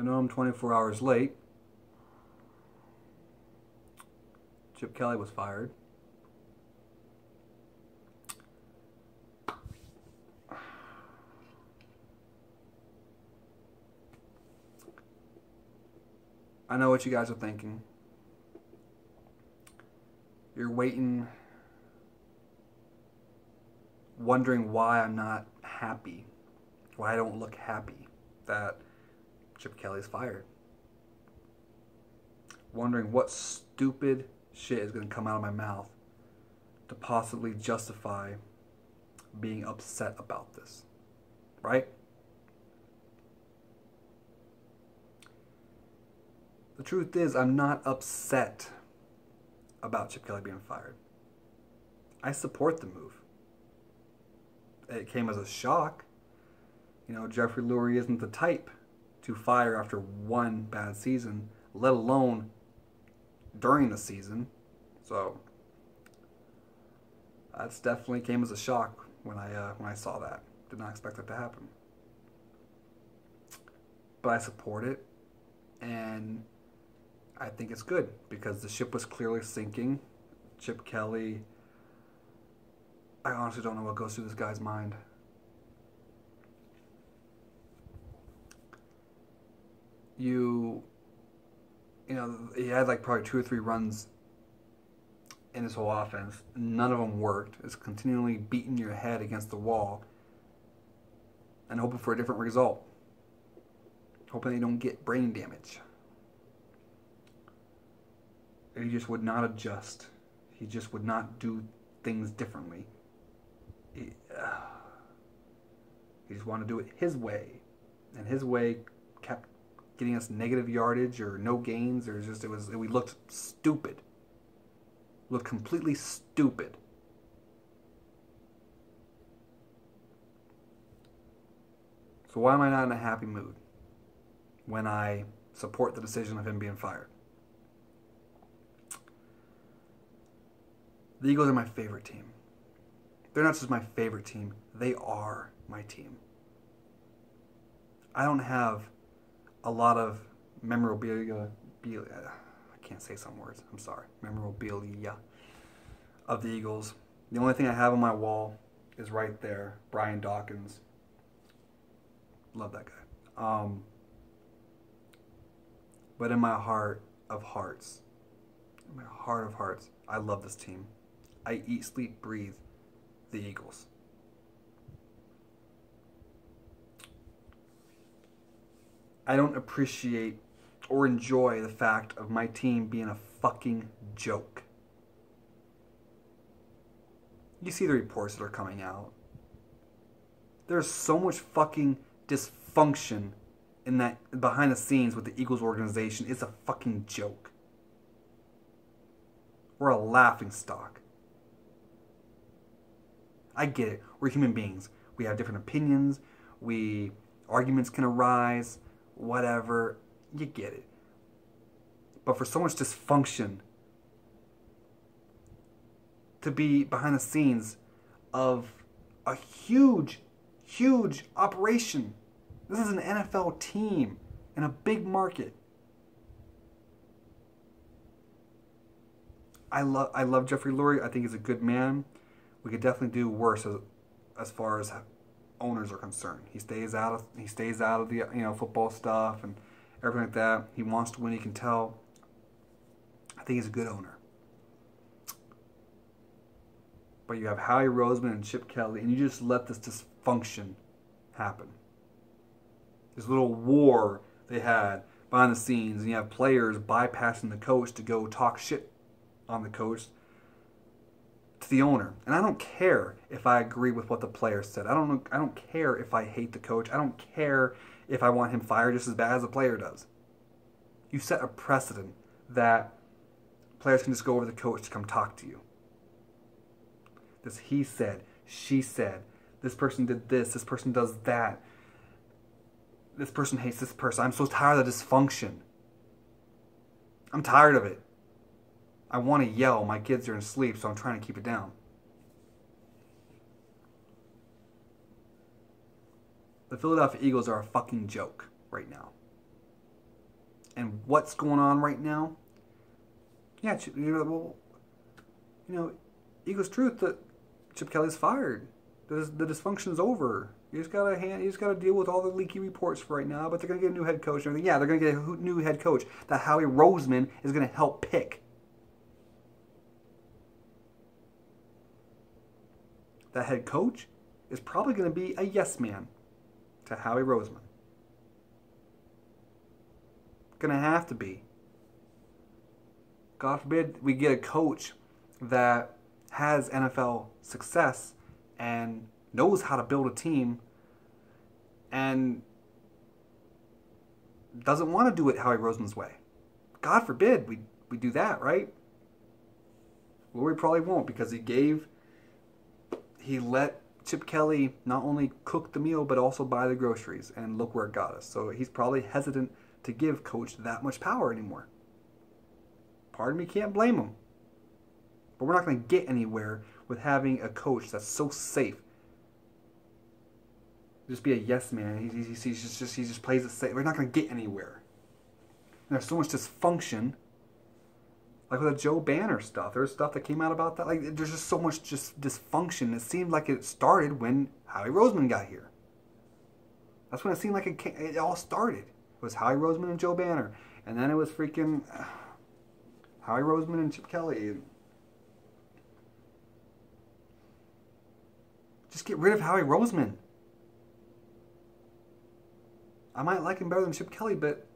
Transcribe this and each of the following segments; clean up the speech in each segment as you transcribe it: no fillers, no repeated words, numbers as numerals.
I know I'm 24 hours late. Chip Kelly was fired. I know what you guys are thinking. You're waiting, wondering why I'm not happy, why I don't look happy that Chip Kelly's fired. Wondering what stupid shit is going to come out of my mouth to possibly justify being upset about this. Right? The truth is, I'm not upset about Chip Kelly being fired. I support the move. It came as a shock. You know, Jeffrey Lurie isn't the type to fire after one bad season, let alone during the season. So that's definitely came as a shock when I saw that. Did not expect that to happen. But I support it, and I think it's good because the ship was clearly sinking. Chip Kelly, I honestly don't know what goes through this guy's mind. You know, he had like probably 2 or 3 runs in his whole offense. None of them worked. It's continually beating your head against the wall and hoping for a different result. Hoping you don't get brain damage. He just would not adjust. He just would not do things differently. He just wanted to do it his way. And his way kept getting us negative yardage or no gains, or just we looked stupid. Looked completely stupid. So why am I not in a happy mood when I support the decision of him being fired? The Eagles are my favorite team. They're not just my favorite team, they are my team. I don't have a lot of memorabilia. I can't say some words. I'm sorry. Memorabilia of the Eagles. The only thing I have on my wall is right there. Brian Dawkins. Love that guy. But in my heart of hearts, I love this team. I eat, sleep, breathe the Eagles. I don't appreciate or enjoy the fact of my team being a fucking joke. You see the reports that are coming out. There's so much fucking dysfunction in that behind the scenes with the Eagles organization. It's a fucking joke. We're a laughing stock. I get it. We're human beings. We have different opinions. Arguments can arise. Whatever. You get it. But for so much dysfunction to be behind the scenes of a huge, huge operation. This is an NFL team in a big market. I love Jeffrey Lurie. I think he's a good man. We could definitely do worse as far as owners are concerned. He stays out of the football stuff and everything like that. He wants to win. He can tell. I think he's a good owner. But you have Howie Roseman and Chip Kelly, and you just let this dysfunction happen. This little war they had behind the scenes, and you have players bypassing the coach to go talk shit on the coach to the owner. And I don't care if I agree with what the player said. I don't care if I hate the coach. I don't care if I want him fired just as bad as the player does. You set a precedent that players can just go over the coach to come talk to you. This he said, she said, this person did this person does that. This person hates this person. I'm so tired of the dysfunction. I'm tired of it. I want to yell. My kids are asleep, so I'm trying to keep it down. The Philadelphia Eagles are a fucking joke right now. and what's going on right now, yeah, well, Eagles truth that Chip Kelly's fired. The dysfunction's over. You just gotta deal with all the leaky reports for right now. But they're gonna get a new head coach and everything. Yeah, they're gonna get a new head coach that Howie Roseman is gonna help pick. That head coach is probably gonna be a yes man to Howie Roseman. Gonna have to be. God forbid we get a coach that has NFL success and knows how to build a team and doesn't want to do it Howie Roseman's way. God forbid we do that, right? Well, we probably won't, because he let Chip Kelly not only cook the meal but also buy the groceries, and look where it got us. So he's probably hesitant to give Coach that much power anymore. Part of me can't blame him. But we're not going to get anywhere with having a coach that's so safe. Just be a yes man. He just plays it safe. We're not going to get anywhere. And there's so much dysfunction. Like with the Joe Banner stuff. There's stuff that came out about that. Like, there's just so much just dysfunction. It seemed like it started when Howie Roseman got here. That's when it seemed like it all started. It was Howie Roseman and Joe Banner. And then it was freaking Howie Roseman and Chip Kelly. Just get rid of Howie Roseman. I might like him better than Chip Kelly, but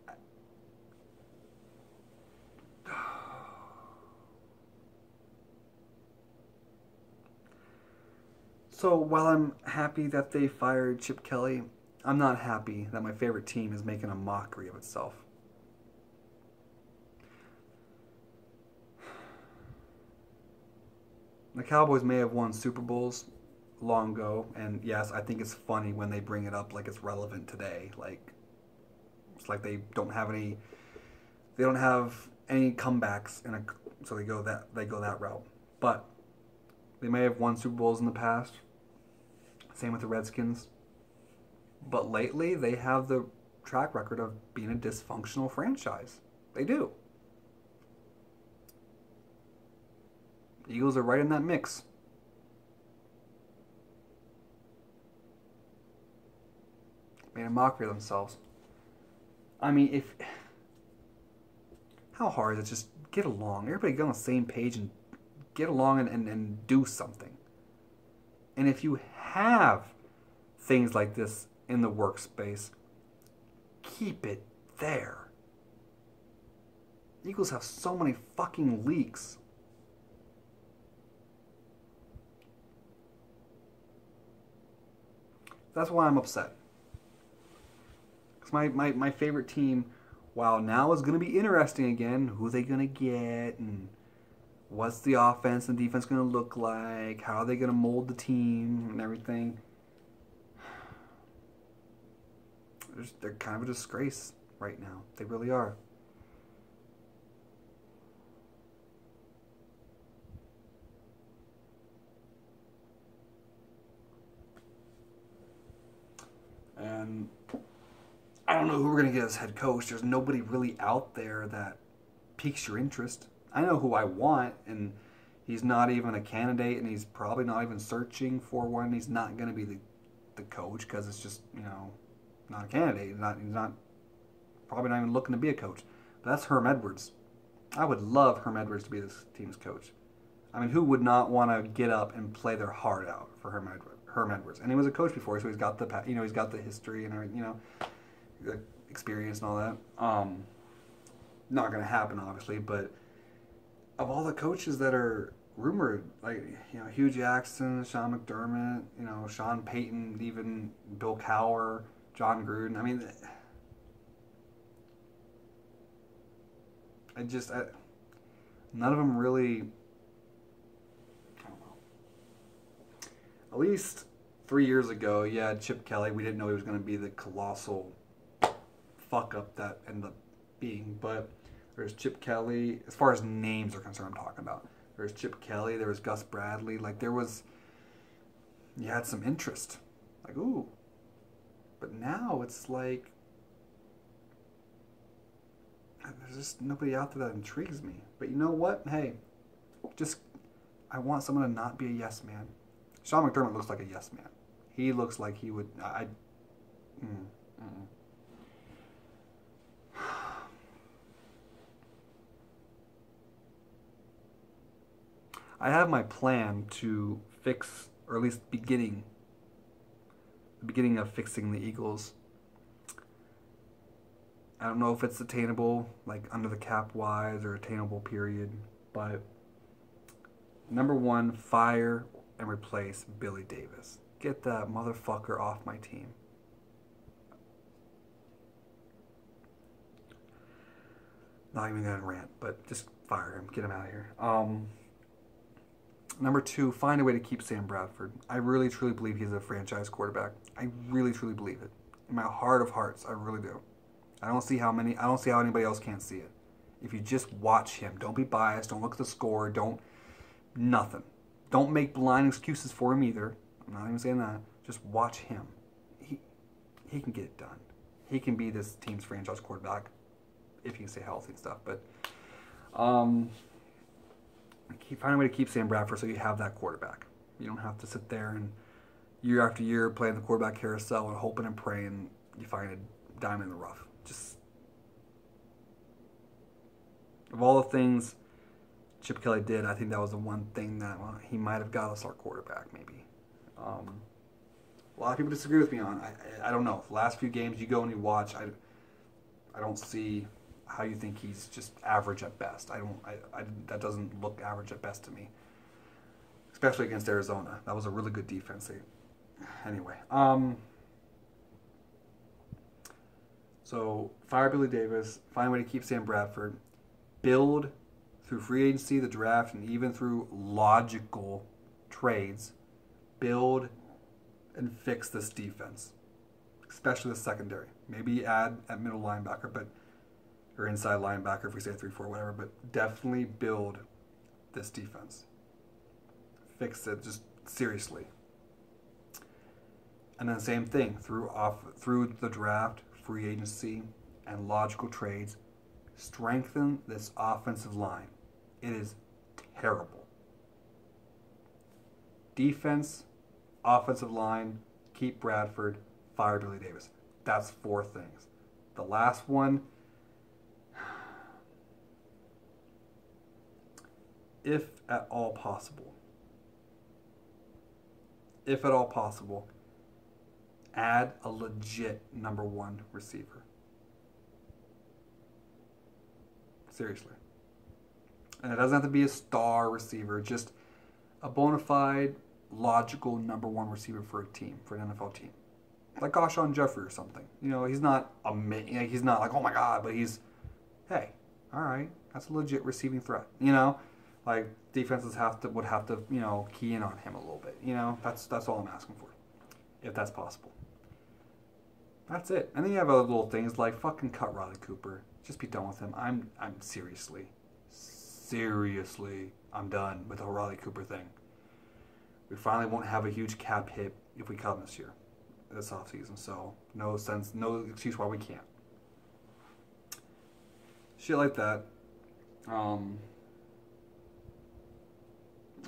so while I'm happy that they fired Chip Kelly, I'm not happy that my favorite team is making a mockery of itself. The Cowboys may have won Super Bowls long ago, and yes, I think it's funny when they bring it up like it's relevant today. Like, it's like they don't have any comebacks, so they go that route. But they may have won Super Bowls in the past. Same with the Redskins. But lately, they have the track record of being a dysfunctional franchise. They do. The Eagles are right in that mix. Made a mockery of themselves. I mean, how hard is it? Just get along. Everybody get on the same page and get along and do something. And if you have things like this in the workspace, keep it there. Eagles have so many fucking leaks. That's why I'm upset. Because my favorite team, while now is going to be interesting again, who they going to get, and what's the offense and defense going to look like, how are they going to mold the team and everything. They're kind of a disgrace right now. They really are. And I don't know who we're going to get as head coach. There's nobody really out there that piques your interest. I know who I want, and he's not even a candidate, and he's probably not even searching for one. He's not going to be the coach because it's just, not a candidate. He's not probably not even looking to be a coach. But that's Herm Edwards. I would love Herm Edwards to be this team's coach. I mean, who would not want to get up and play their heart out for Herm Edwards? And he was a coach before, so he's got the history and the experience and all that. Not going to happen, obviously, but of all the coaches that are rumored, like Hugh Jackson, Sean McDermott, Sean Payton, even Bill Cowher, John Gruden. I mean, none of them really. I don't know. At least 3 years ago, yeah, Chip Kelly. We didn't know he was going to be the colossal fuck up that ended up being, but there's Chip Kelly. As far as names are concerned, I'm talking about. There's Chip Kelly. There was Gus Bradley. Like you had some interest. Like, ooh. But now it's like there's just nobody out there that intrigues me. But you know what? Hey, just I want someone to not be a yes man. Sean McDermott looks like a yes man. He looks like he would. I have my plan to fix, or at least the beginning of fixing the Eagles. I don't know if it's attainable, like under the cap wise, or attainable period, but number one, fire and replace Billy Davis. Get that motherfucker off my team. Not even gonna rant, but just fire him. Get him out of here. Number two, find a way to keep Sam Bradford. I really, truly believe he's a franchise quarterback. I really, truly believe it. In my heart of hearts, I really do. I don't see how anybody else can't see it. If you just watch him, don't be biased, don't look at the score, nothing. Don't make blind excuses for him either. I'm not even saying that. Just watch him. He can get it done. He can be this team's franchise quarterback if he can stay healthy and stuff. But find a way to keep Sam Bradford so you have that quarterback. You don't have to sit there and year after year playing the quarterback carousel and hoping and praying you find a diamond in the rough. Just of all the things Chip Kelly did, I think that was the one thing that he might have got us our quarterback, maybe. A lot of people disagree with me on. I don't know. The last few games you go and you watch, I don't see how you think he's just average at best. That doesn't look average at best to me, especially against Arizona. That was a really good defense. Anyway, so fire Billy Davis, find a way to keep Sam Bradford, build through free agency, the draft, and even through logical trades, build and fix this defense, especially the secondary. Maybe add at middle linebacker, or inside linebacker if we say 3-4, whatever, but definitely build this defense. Fix it, just seriously. And then same thing, through the draft, free agency, and logical trades, strengthen this offensive line. It is terrible. Defense, offensive line, keep Bradford, fire Billy Davis. That's 4 things. The last one, if at all possible, add a legit number 1 receiver. Seriously. And it doesn't have to be a star receiver, just a bona fide, logical number 1 receiver for a team, for an NFL team. Like Alshon Jeffrey or something. You know, he's not amazing. He's not like, oh my God, but he's, hey, all right, that's a legit receiving threat. You know, like defenses would have to, you know, key in on him a little bit. You know, that's all I'm asking for, if that's possible. That's it. And then you have other little things like fucking cut Riley Cooper. Just be done with him. I'm seriously, I'm done with the Riley Cooper thing. We finally won't have a huge cap hit if we cut him this offseason. So no excuse why we can't. Shit like that.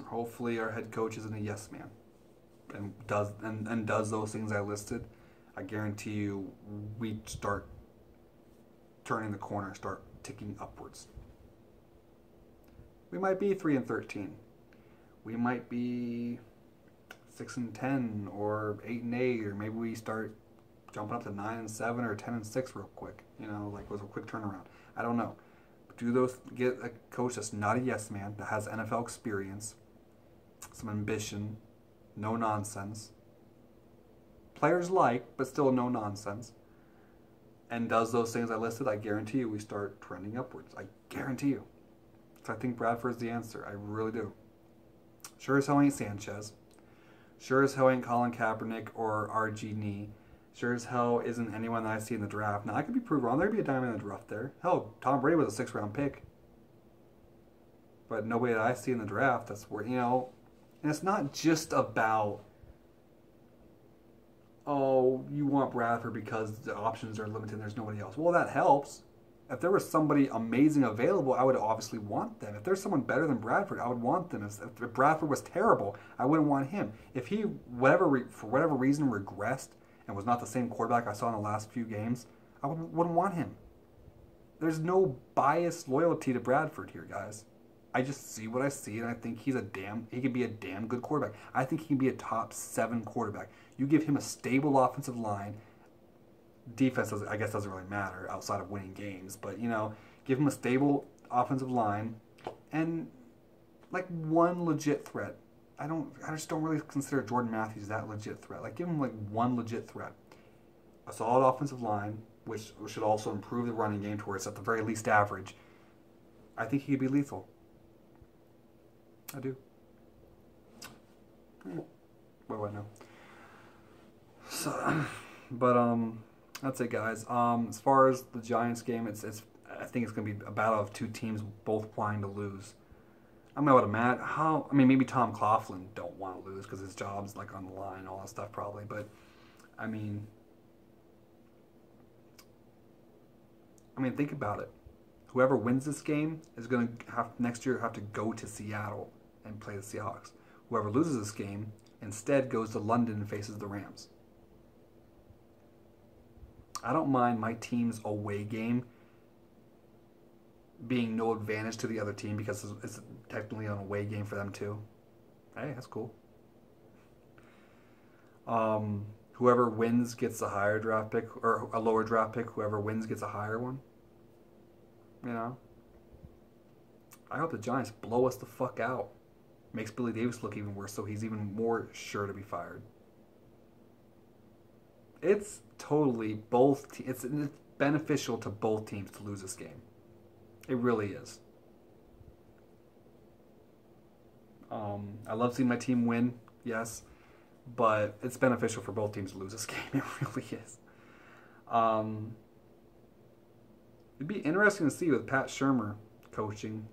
Hopefully our head coach isn't a yes man and does those things I listed. I guarantee you we start turning the corner, start ticking upwards. We might be 3-13. We might be 6-10 or 8-8, or maybe we start jumping up to 9-7 or 10-6 real quick. You know, like with a quick turnaround. I don't know. But get a coach that's not a yes man, that has NFL experience, some ambition, no nonsense. Players but still no nonsense. And does those things I listed, I guarantee you we start trending upwards. I guarantee you. So I think Bradford's the answer. I really do. Sure as hell ain't Sanchez. Sure as hell ain't Colin Kaepernick or RG3. Sure as hell isn't anyone that I see in the draft. Now, I could be proved wrong. There'd be a diamond in the rough there. Hell, Tom Brady was a 6th-round pick. But nobody that I see in the draft, that's where, you know. And it's not just about, oh, you want Bradford because the options are limited and there's nobody else. Well, that helps. If there was somebody amazing available, I would obviously want them. If there's someone better than Bradford, I would want them. If Bradford was terrible, I wouldn't want him. If he, for whatever reason, regressed and was not the same quarterback I saw in the last few games, I wouldn't want him. There's no biased loyalty to Bradford here, guys. I just see what I see, and I think he can be a damn good quarterback. I think he can be a top 7 quarterback. You give him a stable offensive line. Defense, I guess, doesn't really matter outside of winning games, but, you know, give him a stable offensive line and, like, one legit threat. I just don't really consider Jordan Matthews that legit threat. Like, give him, like, one legit threat. A solid offensive line, which should also improve the running game to where it's at the very least average. I think he could be lethal. I do. What do I know? So, but that's it, guys. As far as the Giants game, I think it's gonna be a battle of two teams both wanting to lose. I'm not mad. Maybe Tom Coughlin don't want to lose because his job's like on the line and all that stuff probably. But I mean, think about it. Whoever wins this game is gonna next year have to go to Seattle and play the Seahawks. Whoever loses this game instead goes to London and faces the Rams. I don't mind my team's away game being no advantage to the other team because it's technically an away game for them too. Hey, that's cool. Whoever wins gets a higher draft pick, or a lower draft pick. Whoever wins gets a higher one. You know? I hope the Giants blow us the fuck out. Makes Billy Davis look even worse, so he's even more sure to be fired. It's totally it's beneficial to both teams to lose this game. It really is. I love seeing my team win, yes, but it's beneficial for both teams to lose this game. It really is. It'd be interesting to see with Pat Shurmur coaching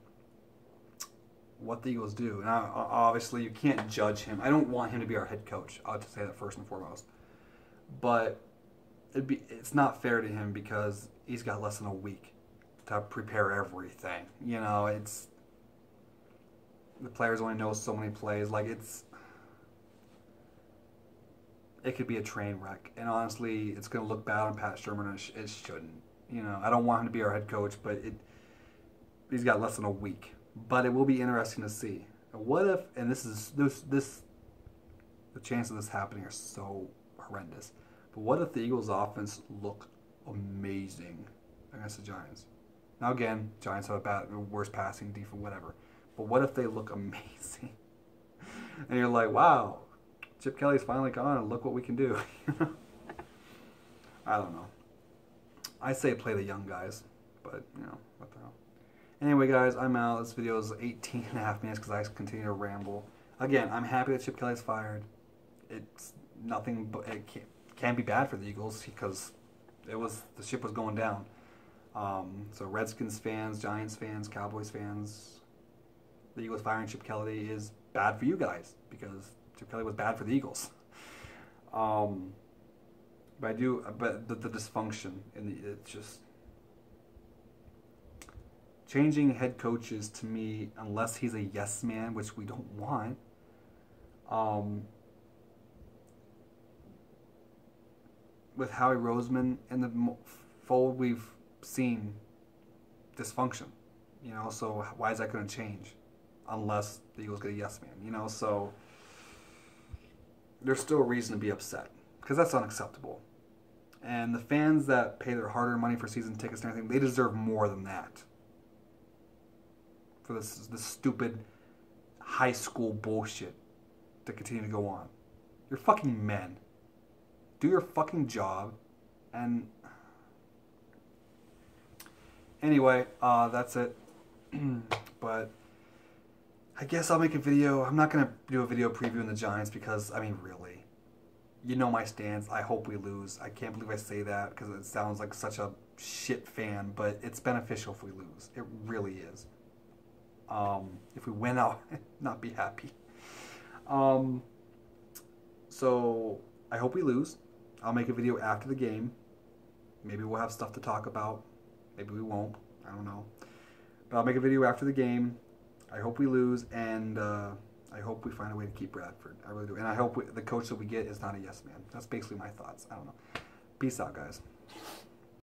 what the Eagles do. And obviously, you can't judge him. I don't want him to be our head coach. I'll just say that first and foremost. But it's not fair to him because he's got less than a week to prepare everything. You know, the players only know so many plays. Like, it could be a train wreck. And honestly, it's going to look bad on Pat Shurmur, and it shouldn't. You know, I don't want him to be our head coach, but he's got less than a week. But it will be interesting to see. What if, and the chances of this happening are so horrendous, but what if the Eagles' offense look amazing against the Giants? Now again, Giants have a worse passing defense, whatever. But what if they look amazing? And you're like, wow, Chip Kelly's finally gone, and look what we can do. I don't know. I say play the young guys, but, you know, what the hell. Anyway, guys, I'm out. This video is 18 and a half minutes because I continue to ramble. Again, I'm happy that Chip Kelly's fired. It's nothing but it can't be bad for the Eagles because the ship was going down. So Redskins fans, Giants fans, Cowboys fans, the Eagles firing Chip Kelly is bad for you guys because Chip Kelly was bad for the Eagles. But the dysfunction it's just changing head coaches to me, unless he's a yes man, which we don't want. With Howie Roseman in the fold, we've seen dysfunction. You know, so why is that going to change? Unless the Eagles get a yes man, you know, so there's still a reason to be upset because that's unacceptable. And the fans that pay their hard-earned money for season tickets and everything, they deserve more than that. For this stupid high school bullshit to continue to go on. You're fucking men. Do your fucking job. And anyway, that's it. But I guess I'll make a video. I'm not going to do a video previewing the Giants because, I mean, really. You know my stance. I hope we lose. I can't believe I say that because it sounds like such a shit fan, but it's beneficial if we lose. It really is. If we win, I'll not be happy. So I hope we lose. I'll make a video after the game. Maybe we'll have stuff to talk about. Maybe we won't. I don't know. But I'll make a video after the game. I hope we lose, and I hope we find a way to keep Bradford. I really do. And I hope the coach that we get is not a yes man. That's basically my thoughts. I don't know. Peace out, guys.